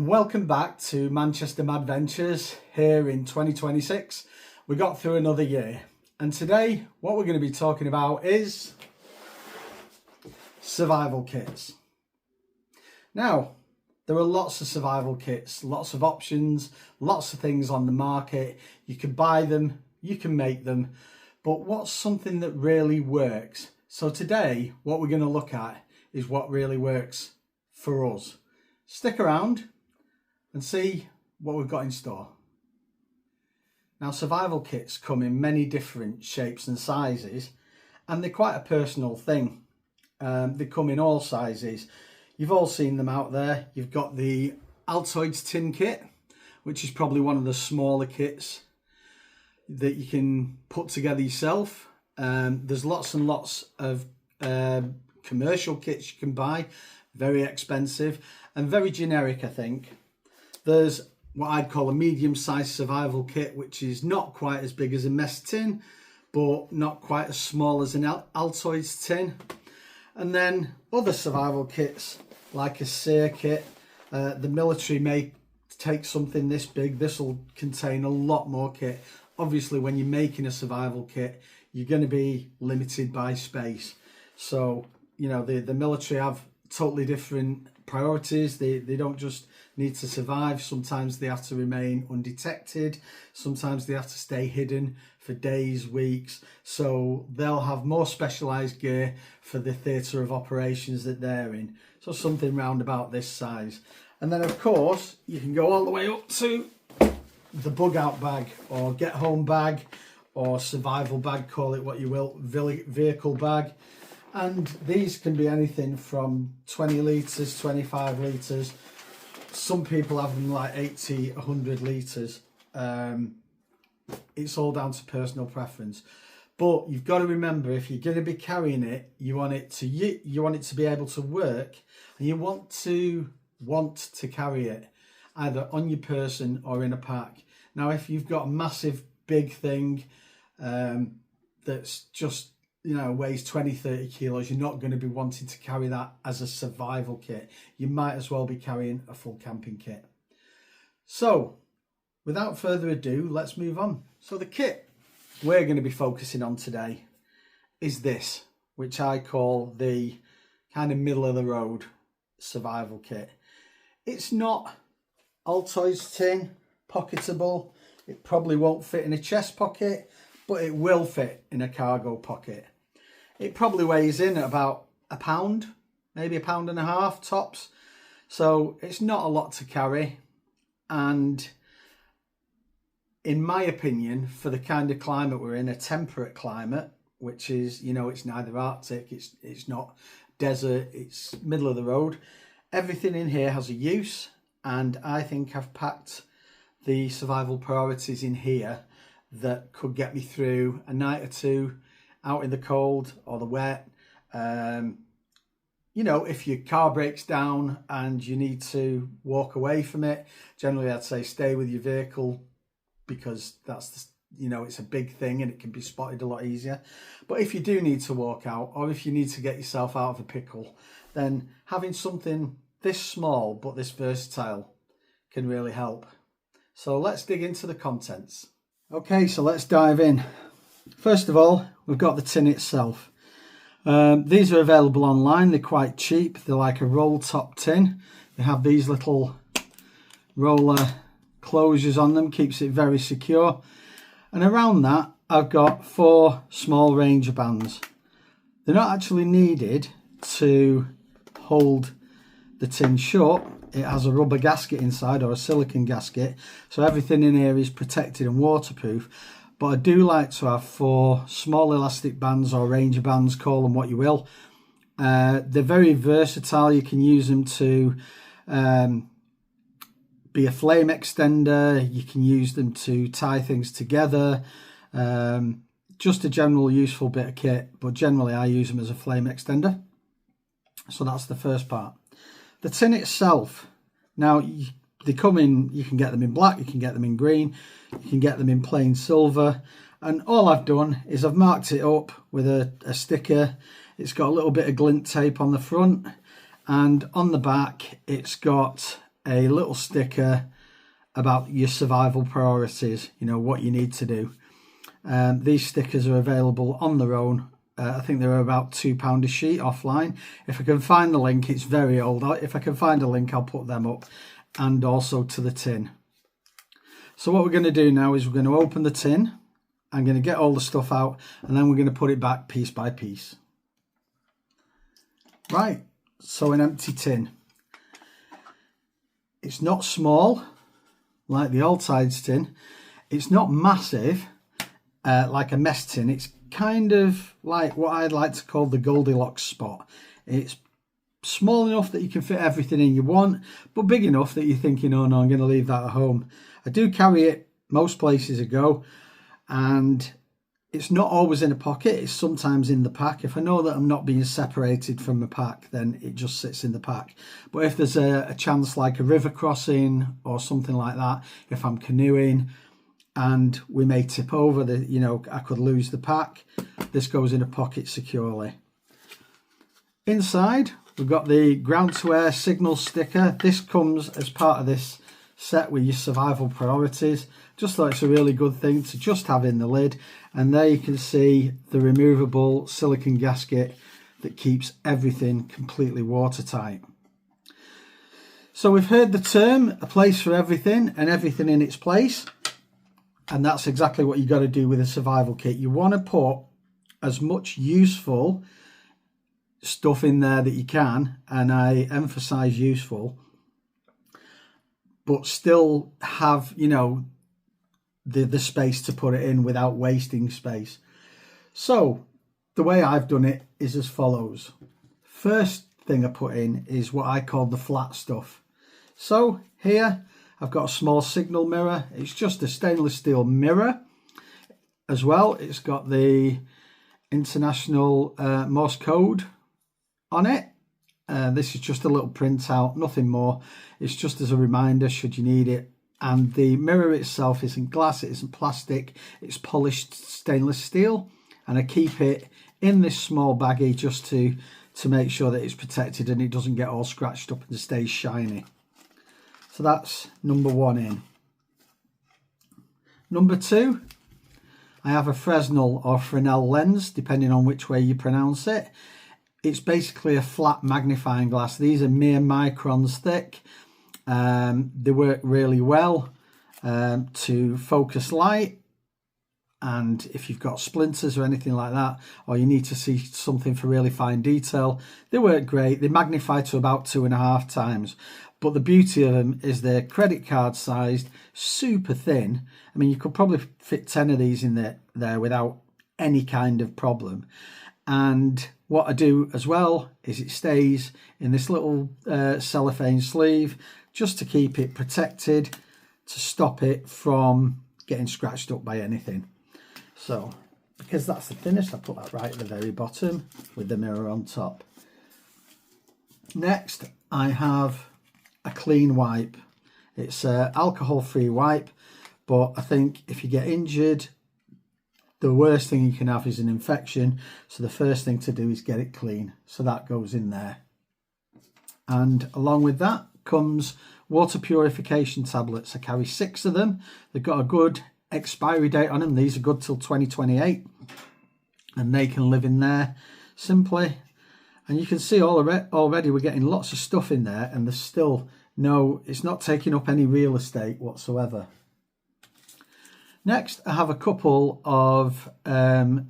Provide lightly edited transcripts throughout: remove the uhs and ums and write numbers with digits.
and welcome back to Manchester Madventures here in 2026. We got through another year, and today what we're going to be talking about is survival kits. Now, there are lots of survival kits, lots of options, lots of things on the market. You can buy them, you can make them, but what's something that really works? So today what we're going to look at is what really works for us. Stick around and see what we've got in store. Now, survival kits come in many different shapes and sizes, and they're quite a personal thing. They come in all sizes. You've all seen them out there. You've got the Altoids tin kit, which is probably one of the smaller kits that you can put together yourself. There's lots and lots of commercial kits you can buy, very expensive and very generic, I think. There's what I'd call a medium-sized survival kit, which is not quite as big as a mess tin, but not quite as small as an Altoids tin. And then other survival kits, like a sear kit. The military may take something this big. This will contain a lot more kit. Obviously, when you're making a survival kit, you're going to be limited by space. So, you know, the military have totally different priorities. They don't just need to survive. Sometimes they have to remain undetected. Sometimes they have to stay hidden for days, weeks. So they'll have more specialised gear for the theatre of operations that they're in. So something round about this size. And then, of course, you can go all the way up to the bug out bag or get home bag or survival bag, call it what you will, vehicle bag. And these can be anything from 20 litres, 25 litres. Some people have them like 80, 100 litres. It's all down to personal preference. But you've got to remember, if you're going to be carrying it, you want it to be able to work, and you want to carry it either on your person or in a pack. Now, if you've got a massive big thing that's just, you know, weighs 20-30 kilos, you're not going to be wanting to carry that as a survival kit. You might as well be carrying a full camping kit. So without further ado, let's move on. So the kit we're going to be focusing on today is this, which I call the kind of middle of the road survival kit. It's not Altoids tin, pocketable. It probably won't fit in a chest pocket, but it will fit in a cargo pocket. It probably weighs in at about a pound, maybe £1.5 pounds tops. So it's not a lot to carry. And in my opinion, for the kind of climate we're in, a temperate climate, which is, you know, it's neither Arctic, it's not desert, it's middle of the road. Everything in here has a use, and I think I've packed the survival priorities in here that could get me through a night or two out in the cold or the wet. You know, if your car breaks down and you need to walk away from it, generally I'd say stay with your vehicle, because that's, you know, it's a big thing and it can be spotted a lot easier. But if you do need to walk out, or if you need to get yourself out of a pickle, then having something this small but this versatile can really help. So let's dig into the contents. Okay, so let's dive in. First of all, we've got the tin itself. These are available online. They're quite cheap. They're like a roll top tin. They have these little roller closures on them, keeps it very secure. And around that, I've got 4 small Ranger bands. They're not actually needed to hold the tin shut. It has a rubber gasket inside, or a silicone gasket, so everything in here is protected and waterproof. But I do like to have 4 small elastic bands, or Ranger bands, call them what you will. They're very versatile. You can use them to be a flame extender. You can use them to tie things together. Just a general useful bit of kit, but generally I use them as a flame extender. So that's the first part. The tin itself, now they come in, you can get them in black, you can get them in green, you can get them in plain silver, and all I've done is I've marked it up with a sticker. It's got a little bit of glint tape on the front, and on the back it's got a little sticker about your survival priorities, you know, what you need to do. These stickers are available on their own. I think they're about £2 a sheet offline. If I can find the link, it's very old. If I can find a link, I'll put them up, and also to the tin. So what we're going to do now is we're going to open the tin. I'm going to get all the stuff out, and then we're going to put it back piece by piece. Right, so an empty tin. It's not small like the old sides tin. It's not massive like a mess tin. It's kind of like what I'd like to call the Goldilocks spot. It's small enough that you can fit everything in you want, but big enough that you're thinking, oh no, I'm going to leave that at home. I do carry it most places I go, and it's not always in a pocket. It's sometimes in the pack. If I know that I'm not being separated from the pack, then it just sits in the pack. But if there's a chance like a river crossing or something like that, if I'm canoeing and we may tip over, you know, I could lose the pack, this goes in a pocket securely. Inside, we've got the ground to air signal sticker. This comes as part of this set with your survival priorities. Just thought it's a really good thing to just have in the lid. And there you can see the removable silicone gasket that keeps everything completely watertight. So we've heard the term, a place for everything and everything in its place. And that's exactly what you got to do with a survival kit. You want to put as much useful stuff in there that you can, and I emphasize useful, but still have, you know, the space to put it in without wasting space. So the way I've done it is as follows. First thing I put in is what I call the flat stuff. So here I've got a small signal mirror. It's just a stainless steel mirror. As well, it's got the international Morse code on it. This is just a little printout, nothing more. It's just as a reminder should you need it. And the mirror itself isn't glass, it isn't plastic, it's polished stainless steel. And I keep it in this small baggie just to make sure that it's protected and it doesn't get all scratched up and stays shiny. So that's number one in. Number two, I have a Fresnel or Fresnel lens, depending on which way you pronounce it. It's basically a flat magnifying glass. These are mere microns thick. They work really well to focus light, and if you've got splinters or anything like that, or you need to see something for really fine detail, they work great. They magnify to about 2.5 times, but the beauty of them is they're credit card sized, super thin. I mean, you could probably fit 10 of these in there without any kind of problem. And what I do as well is it stays in this little cellophane sleeve just to keep it protected, to stop it from getting scratched up by anything. So because that's the thinnest, I put that right at the very bottom with the mirror on top. Next, I have a clean wipe. It's an alcohol-free wipe, but I think if you get injured, the worst thing you can have is an infection. So the first thing to do is get it clean. So that goes in there. And along with that comes water purification tablets. I carry 6 of them. They've got a good expiry date on them. These are good till 2028. And they can live in there simply. And you can see already we're getting lots of stuff in there, and there's still it's not taking up any real estate whatsoever. Next, I have a couple of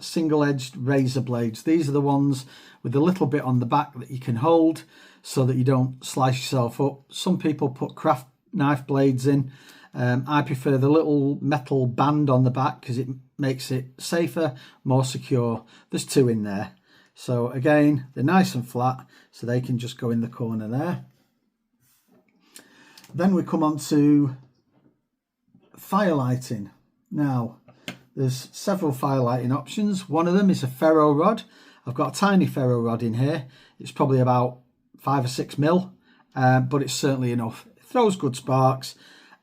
single-edged razor blades. These are the ones with a little bit on the back that you can hold so that you don't slice yourself up. Some people put craft knife blades in. I prefer the little metal band on the back because it makes it safer, more secure. There's 2 in there. So again, they're nice and flat, so they can just go in the corner there. Then we come on to fire lighting. Now, there's several fire lighting options. One of them is a ferro rod. I've got a tiny ferro rod in here. It's probably about 5 or 6 mil, but it's certainly enough. It throws good sparks.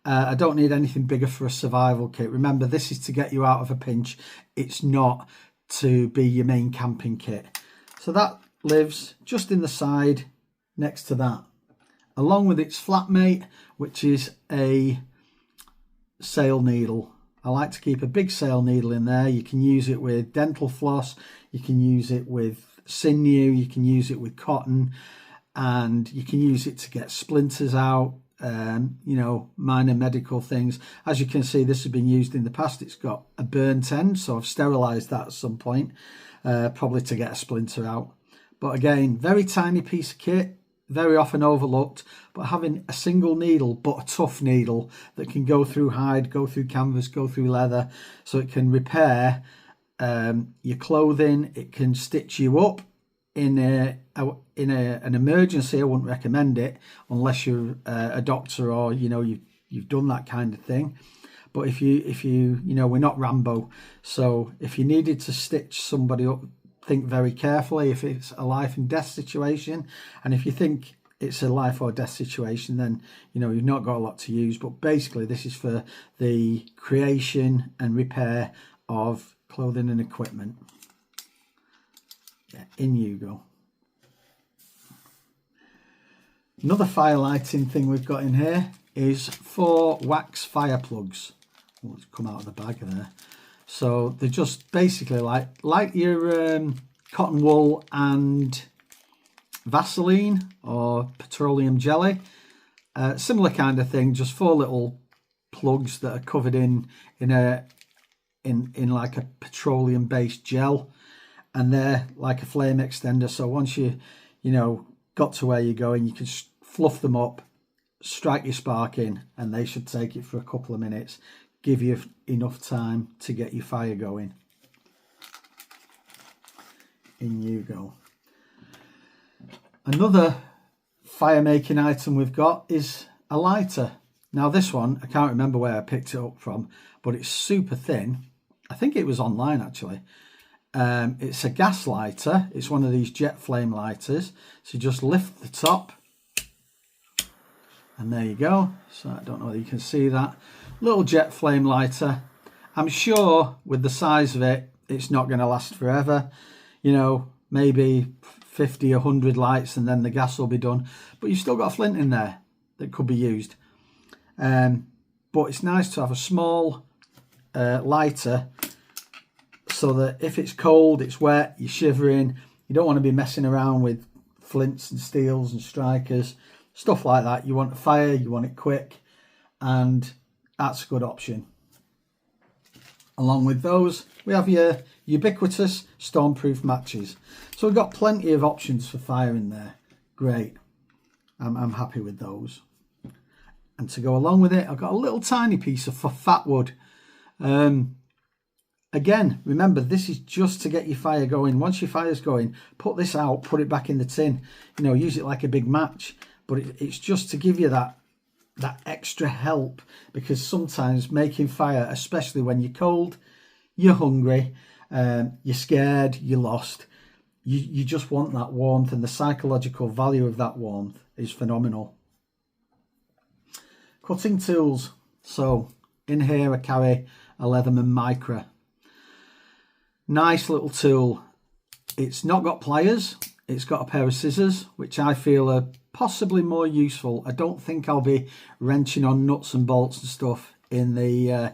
I don't need anything bigger for a survival kit. Remember, this is to get you out of a pinch. It's not to be your main camping kit. So that lives just in the side next to that. along with its flatmate, which is a sail needle. I like to keep a big sail needle in there. You can use it with dental floss, you can use it with sinew, you can use it with cotton, and you can use it to get splinters out, you know, minor medical things. As you can see, this has been used in the past. It's got a burnt end, so I've sterilised that at some point, probably to get a splinter out. But again, very tiny piece of kit, very often overlooked, but having a single needle, but a tough needle that can go through hide, go through canvas, go through leather, so it can repair your clothing, it can stitch you up. In an emergency, I wouldn't recommend it unless you're a doctor or, you know, you've done that kind of thing. But if you know, we're not Rambo, so if you needed to stitch somebody up, think very carefully if it's a life and death situation. And if you think it's a life or death situation, then, you know, you've not got a lot to use. But basically, this is for the creation and repair of clothing and equipment. Yeah, in you go. Another fire lighting thing we've got in here is 4 wax fire plugs. Oh, it's come out of the bag there. So they're just basically like your cotton wool and Vaseline or petroleum jelly. Similar kind of thing, just 4 little plugs that are covered in like a petroleum based gel. And they're like a flame extender, so once you know, got to where you're going, you can fluff them up, strike your spark in, and they should take it for a couple of minutes, give you enough time to get your fire going. In you go. Another fire making item we've got is a lighter. Now this one, I can't remember where I picked it up from, but it's super thin. I think it was online actually. It's a gas lighter. It's one of these jet flame lighters. So you just lift the top and there you go. So I don't know whether you can see that little jet flame lighter. I'm sure with the size of it, it's not going to last forever. You know, maybe 50 or 100 lights and then the gas will be done, but you've still got a flint in there that could be used. But it's nice to have a small lighter, so that if it's cold, it's wet, you're shivering, you don't want to be messing around with flints and steels and strikers, stuff like that. You want a fire, you want it quick, and that's a good option. Along with those, we have your ubiquitous stormproof matches. So we've got plenty of options for fire in there. Great. I'm happy with those. And to go along with it, I've got a little tiny piece of fat wood. Again, remember, this is just to get your fire going. Once your fire's going, put this out, put it back in the tin. You know, use it like a big match. But it's just to give you that extra help, because sometimes making fire, especially when you're cold, you're hungry, you're scared, you're lost. You just want that warmth, and the psychological value of that warmth is phenomenal. Cutting tools. So in here I carry a Leatherman Micra. Nice little tool. It's not got pliers, it's got a pair of scissors, which I feel are possibly more useful. I don't think I'll be wrenching on nuts and bolts and stuff in the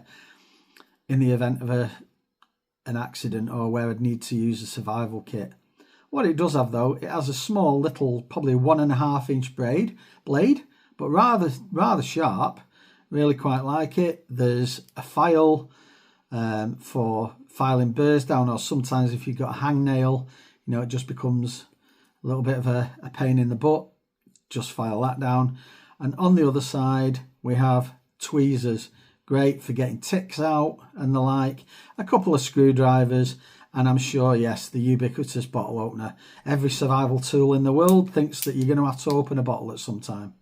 event of an accident, or where I'd need to use a survival kit. What it does have though, it has a small little, probably 1.5 inch blade, but rather sharp. Really quite like it. There's a file for filing burrs down, or sometimes if you've got a hangnail, you know, it just becomes a little bit of a pain in the butt. Just file that down. And on the other side we have tweezers, great for getting ticks out and the like, a couple of screwdrivers, and I'm sure, yes, the ubiquitous bottle opener. Every survival tool in the world thinks that you're going to have to open a bottle at some time.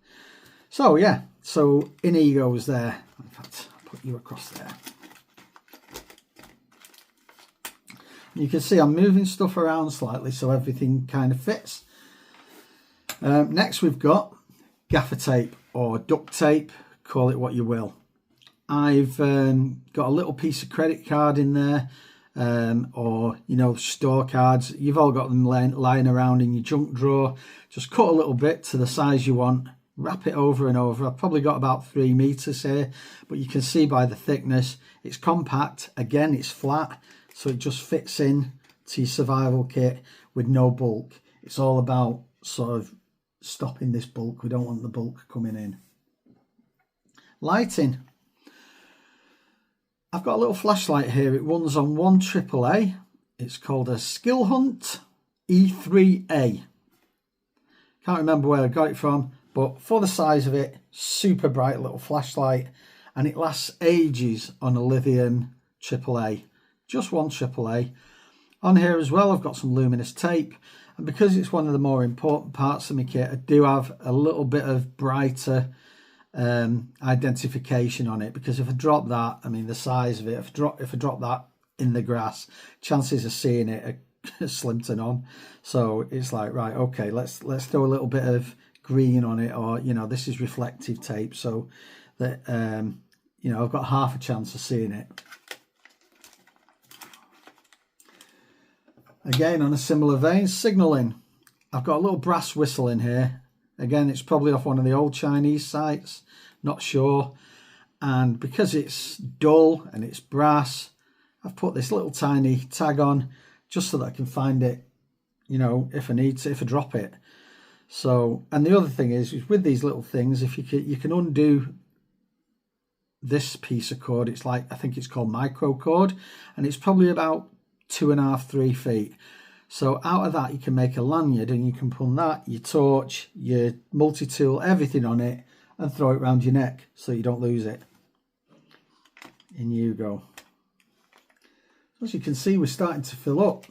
So yeah, so in he goes there. In fact, I'll put you across there. You can see I'm moving stuff around slightly so everything kind of fits. Next we've got gaffer tape or duct tape, call it what you will. I've got a little piece of credit card in there, or, you know, store cards. You've all got them lying around in your junk drawer. Just cut a little bit to the size you want, wrap it over and over. I've probably got about 3 meters here, but you can see by the thickness, it's compact. Again, it's flat, so it just fits in to your survival kit with no bulk. It's all about sort of stopping this bulk. We don't want the bulk coming in. Lighting. I've got a little flashlight here. It runs on 1 AAA. It's called a Skill Hunt E3A. Can't remember where I got it from, but for the size of it, super bright little flashlight, and it lasts ages on a lithium AAA. Just 1 AAA. On here as well, I've got some luminous tape, and because it's one of the more important parts of my kit, I do have a little bit of brighter identification on it, because if I drop that, I mean the size of it, if I drop that in the grass, chances of seeing it are slim to none. So it's like, right, okay, let's throw a little bit of green on it, or you know, this is reflective tape, so that you know, I've got half a chance of seeing it. Again, on a similar vein, signalling. I've got a little brass whistle in here. Again, it's probably off one of the old Chinese sites, not sure. And because it's dull and it's brass, I've put this little tiny tag on just so that I can find it, you know, if I need to, if I drop it. So, and the other thing is with these little things, if you can undo this piece of cord, it's like, I think it's called micro cord, and it's probably about 2.5 to 3 feet. So out of that you can make a lanyard, and you can put that, your torch, your multi-tool, everything on it, and throw it around your neck so you don't lose it. In you go. So as you can see, we're starting to fill up.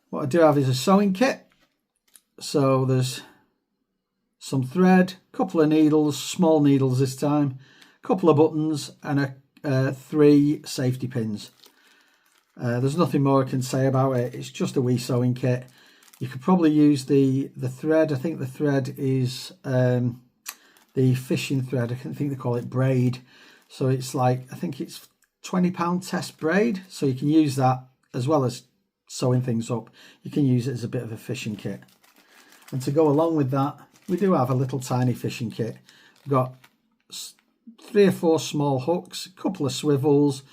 What I do have is a sewing kit. So there's some thread, a couple of needles, small needles this time, a couple of buttons, and 3 safety pins. There's nothing more I can say about it. It's just a wee sewing kit. You could probably use the thread. I think the thread is the fishing thread. I think they call it braid. So it's like, I think it's £20 test braid. So you can use that as well as sewing things up. You can use it as a bit of a fishing kit. And to go along with that, we do have a little tiny fishing kit. We've got 3 or 4 small hooks, a couple of swivels,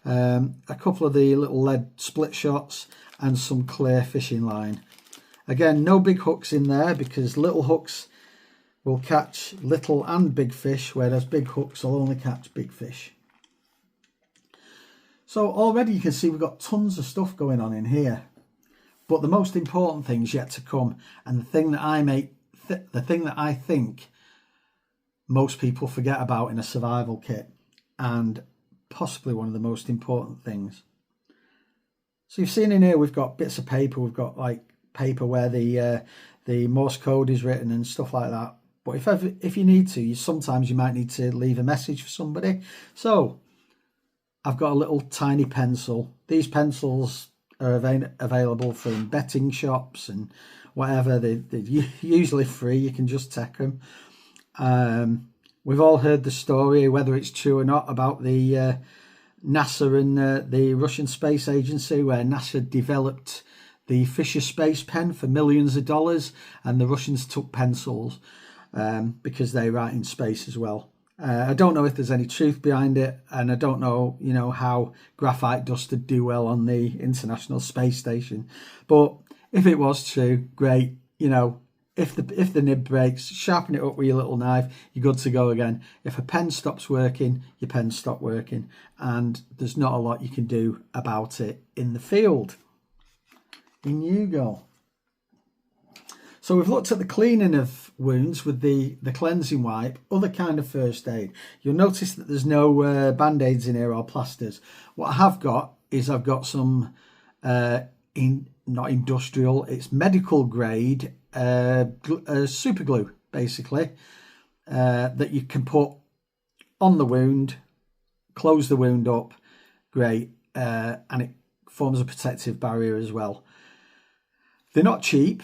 a couple of the little lead split shots, and some clear fishing line. Again, no big hooks in there, because little hooks will catch little and big fish, whereas big hooks will only catch big fish. So already you can see we've got tons of stuff going on in here, but the most important thing is yet to come, and the thing that I think most people forget about in a survival kit, and possibly one of the most important things. So you've seen in here we've got bits of paper. We've got like paper where the Morse code is written and stuff like that. But if you need to, sometimes you might need to leave a message for somebody. So I've got a little tiny pencil. These pencils are available from betting shops and whatever. They're usually free. You can just take them. We've all heard the story, whether it's true or not, about the NASA and the Russian Space Agency, where NASA developed the Fisher Space Pen for millions of dollars, and the Russians took pencils because they write in space as well. I don't know if there's any truth behind it, and I don't know, you know, how graphite dust would do well on the International Space Station. But if it was true, great. You know, if the nib breaks, sharpen it up with your little knife, you're good to go again. If a pen stops working, your pen stopped working, and there's not a lot you can do about it in the field. In you go. So we've looked at the cleaning of wounds with the cleansing wipe, other kind of first aid. You'll notice that there's no band-aids in here or plasters. What I have got is I've got some, not industrial, it's medical grade super glue, basically, that you can put on the wound, close the wound up, great, and it forms a protective barrier as well. They're not cheap.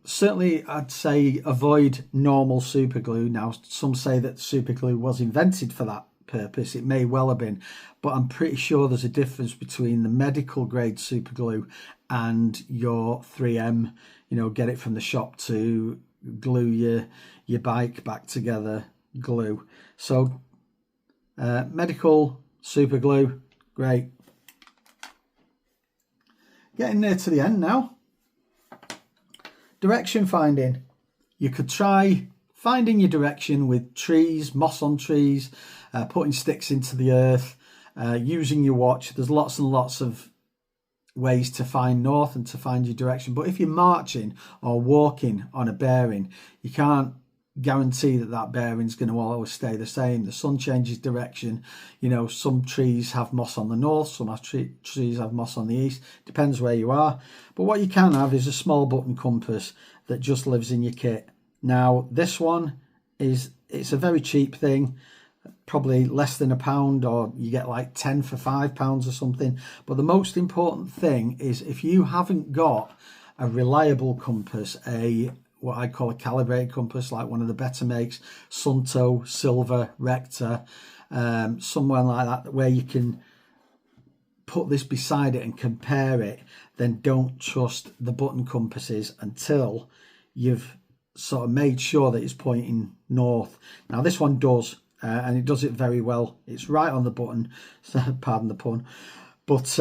Certainly, I'd say avoid normal super glue. Now, some say that super glue was invented for that purpose. It may well have been, but I'm pretty sure there's a difference between the medical grade super glue and your 3M, you know, get it from the shop to glue your bike back together glue. So medical super glue, great. Getting near to the end now. Direction finding. You could try finding your direction with trees, moss on trees, putting sticks into the earth, using your watch. There's lots and lots of ways to find north and to find your direction. But if you're marching or walking on a bearing, you can't guarantee that that bearing's going to always stay the same. The sun changes direction. You know, some trees have moss on the north, some have trees have moss on the east. Depends where you are. But what you can have is a small button compass that just lives in your kit. Now this one it's a very cheap thing, probably less than £1, or you get like 10 for £5 or something. But the most important thing is, if you haven't got a reliable compass, what I call a calibrated compass, like one of the better makes, Sunto, Silver, Rector, somewhere like that, where you can put this beside it and compare it, then don't trust the button compasses until you've sort of made sure that it's pointing north. Now this one does, and it does it very well. It's right on the button, so pardon the pun. But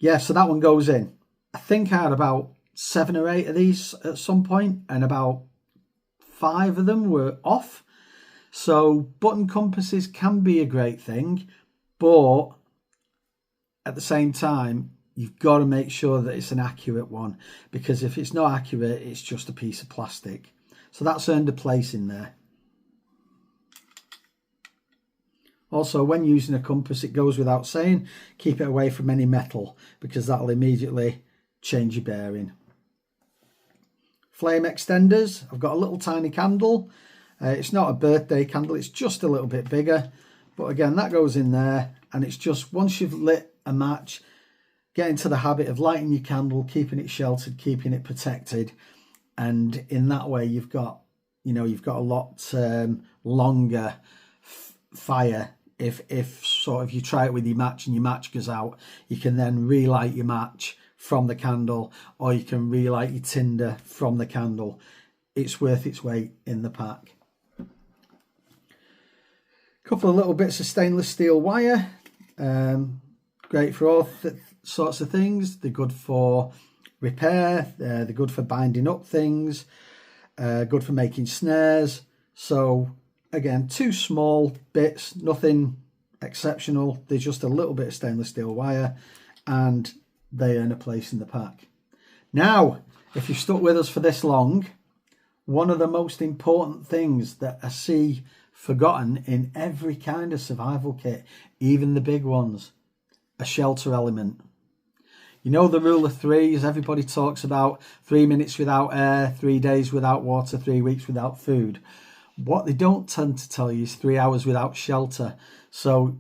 yeah, so that one goes in. I think I had about 7 or 8 of these at some point, and about 5 of them were off. So button compasses can be a great thing, but at the same time, you've got to make sure that it's an accurate one, because if it's not accurate, it's just a piece of plastic. So that's earned a place in there. Also, when using a compass, it goes without saying, keep it away from any metal, because that'll immediately change your bearing. Flame extenders. I've got a little tiny candle. It's not a birthday candle, it's just a little bit bigger. But again, that goes in there, and it's just, once you've lit a match, get into the habit of lighting your candle, keeping it sheltered, keeping it protected. And in that way, you've got a lot longer fire. If sort of you try it with your match and your match goes out, you can then relight your match from the candle, or you can relight your tinder from the candle. It's worth its weight in the pack. A couple of little bits of stainless steel wire, great for all sorts of things. They're good for repair, they're good for binding up things, good for making snares. So again, 2 small bits, nothing exceptional. They're just a little bit of stainless steel wire, and they earn a place in the pack. Now, if you've stuck with us for this long, one of the most important things that I see forgotten in every kind of survival kit, even the big ones, a shelter element. You know the rule of 3s everybody talks about: 3 minutes without air, 3 days without water, 3 weeks without food. What they don't tend to tell you is 3 hours without shelter. So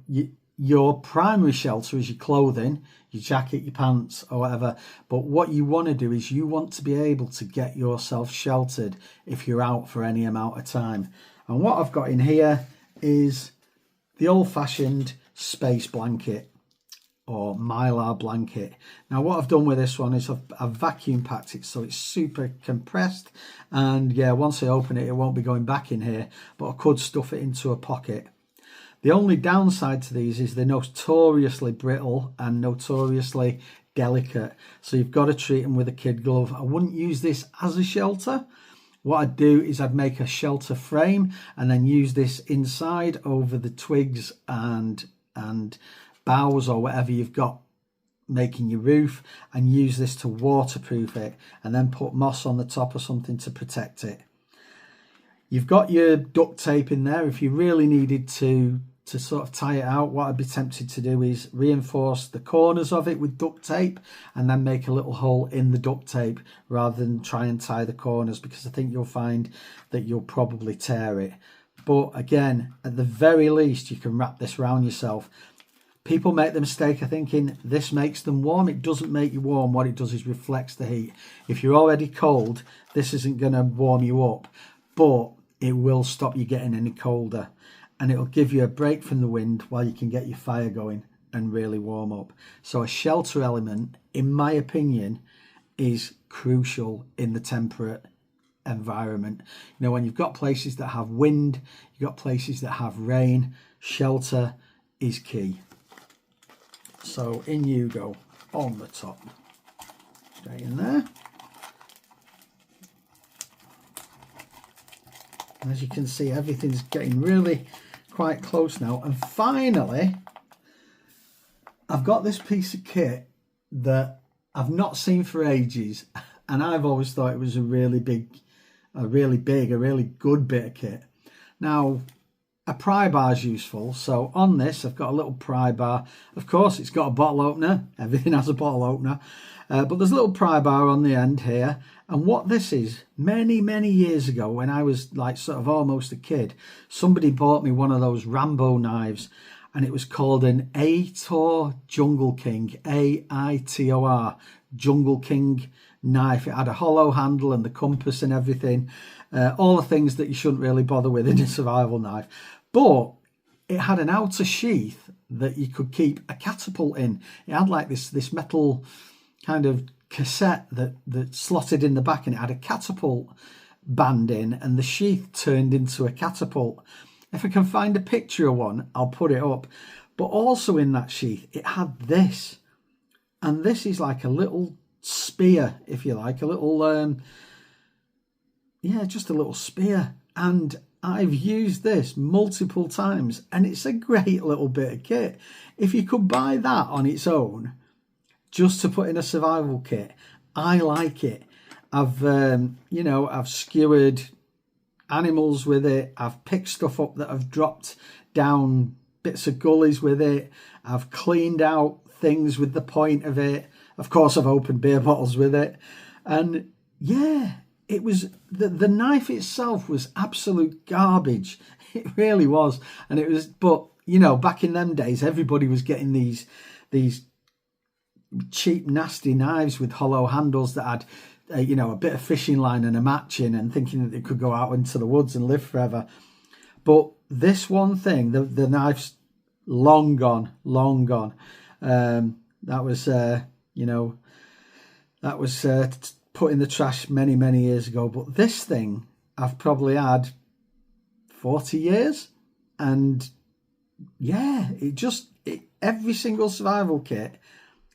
your primary shelter is your clothing, your jacket, your pants, or whatever. But what you want to do is you want to be able to get yourself sheltered if you're out for any amount of time. And what I've got in here is the old-fashioned space blanket, or mylar blanket. Now what I've done with this one is I've vacuum packed it, so it's super compressed, and yeah, once I open it, it won't be going back in here, but I could stuff it into a pocket. The only downside to these is they're notoriously brittle and notoriously delicate, so you've got to treat them with a kid glove. I wouldn't use this as a shelter. What I'd do is I'd make a shelter frame and then use this inside over the twigs and boughs or whatever you've got making your roof, and use this to waterproof it, and then put moss on the top or something to protect it. You've got your duct tape in there if you really needed to sort of tie it out. What I'd be tempted to do is reinforce the corners of it with duct tape and then make a little hole in the duct tape rather than try and tie the corners, because I think you'll find that you'll probably tear it. But again, at the very least, you can wrap this around yourself. People make the mistake of thinking this makes them warm. It doesn't make you warm. What it does is reflects the heat. If you're already cold, this isn't going to warm you up, but it will stop you getting any colder, and it'll give you a break from the wind while you can get your fire going and really warm up. So a shelter element, in my opinion, is crucial in the temperate environment. You know, when you've got places that have wind, you've got places that have rain, shelter is key. So in you go on the top, straight in there. And as you can see, everything's getting really quite close now. And finally, I've got this piece of kit that I've not seen for ages, and I've always thought it was a really good bit of kit. Now, a pry bar is useful. So on this, I've got a little pry bar. Of course, it's got a bottle opener. Everything has a bottle opener. But there's a little pry bar on the end here. And what this is, many years ago, when I was like sort of almost a kid, somebody bought me one of those Rambo knives, and it was called an Aitor Jungle King, A-I-T-O-R, Jungle King knife. It had a hollow handle and the compass and everything, all the things that you shouldn't really bother with in a survival knife. But it had an outer sheath that you could keep a catapult in. It had like this metal kind of cassette that slotted in the back, and it had a catapult band in, and the sheath turned into a catapult. If I can find a picture of one, I'll put it up. But also in that sheath, it had this. And this is like a little spear, if you like, a little, just a little spear. And I've used this multiple times, and it's a great little bit of kit. If you could buy that on its own, just to put in a survival kit, I like it. I've skewered animals with it. I've picked stuff up that I've dropped down bits of gullies with it. I've cleaned out things with the point of it. Of course, I've opened beer bottles with it. And yeah, it was, the knife itself was absolute garbage. It really was. And it was, but you know, back in them days, everybody was getting these cheap, nasty knives with hollow handles that had a bit of fishing line and a match in, and thinking that they could go out into the woods and live forever. But this one thing, the knife's long gone. That was put in the trash many years ago. But this thing I've probably had 40 years, and yeah, every single survival kit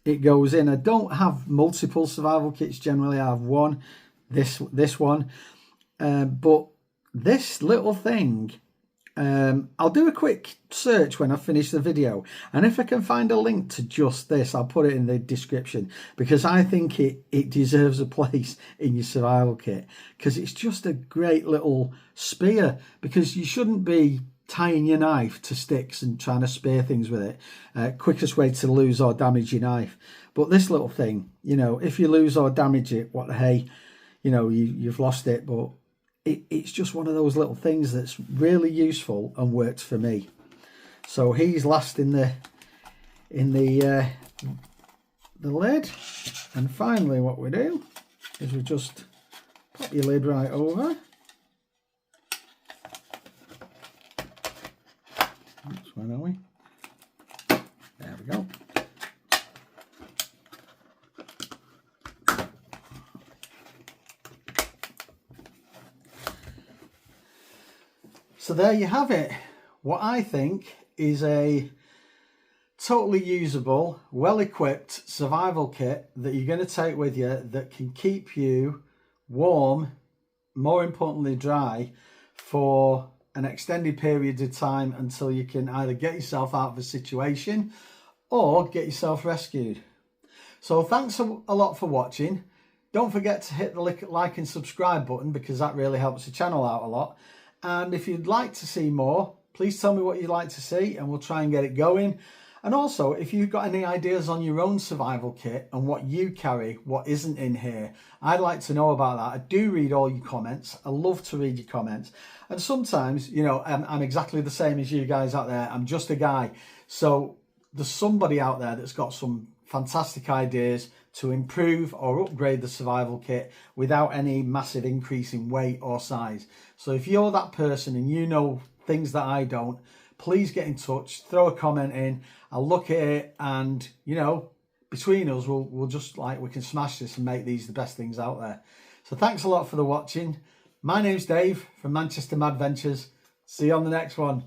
it goes in. I don't have multiple survival kits generally. I have one, this one, but this little thing, I'll do a quick search when I finish the video, and if I can find a link to just this, I'll put it in the description, because I think it deserves a place in your survival kit, because it's just a great little spear. Because you shouldn't be tying your knife to sticks and trying to spear things with it. Quickest way to lose or damage your knife. But this little thing, if you lose or damage it, what the hey, you've lost it. But it's just one of those little things that's really useful and worked for me. So he's last in the lid. And finally what we do is we just pop your lid right over. Where are we? There we go. So there you have it. What I think is a totally usable, well-equipped survival kit that you're going to take with you, that can keep you warm, more importantly dry, for an extended period of time, until you can either get yourself out of a situation or get yourself rescued. So thanks a lot for watching. Don't forget to hit the like and subscribe button, because that really helps the channel out a lot. And if you'd like to see more, please tell me what you'd like to see, and we'll try and get it going. And also, if you've got any ideas on your own survival kit and what you carry, what isn't in here, I'd like to know about that. I do read all your comments. I love to read your comments. And sometimes, I'm exactly the same as you guys out there. I'm just a guy. So there's somebody out there that's got some fantastic ideas to improve or upgrade the survival kit without any massive increase in weight or size. So if you're that person and you know things that I don't, please get in touch, throw a comment in. I'll look at it, and between us we'll just we can smash this and make these the best things out there. So thanks a lot for the watching. My name's Dave from Manchester Mad Ventures. See you on the next one.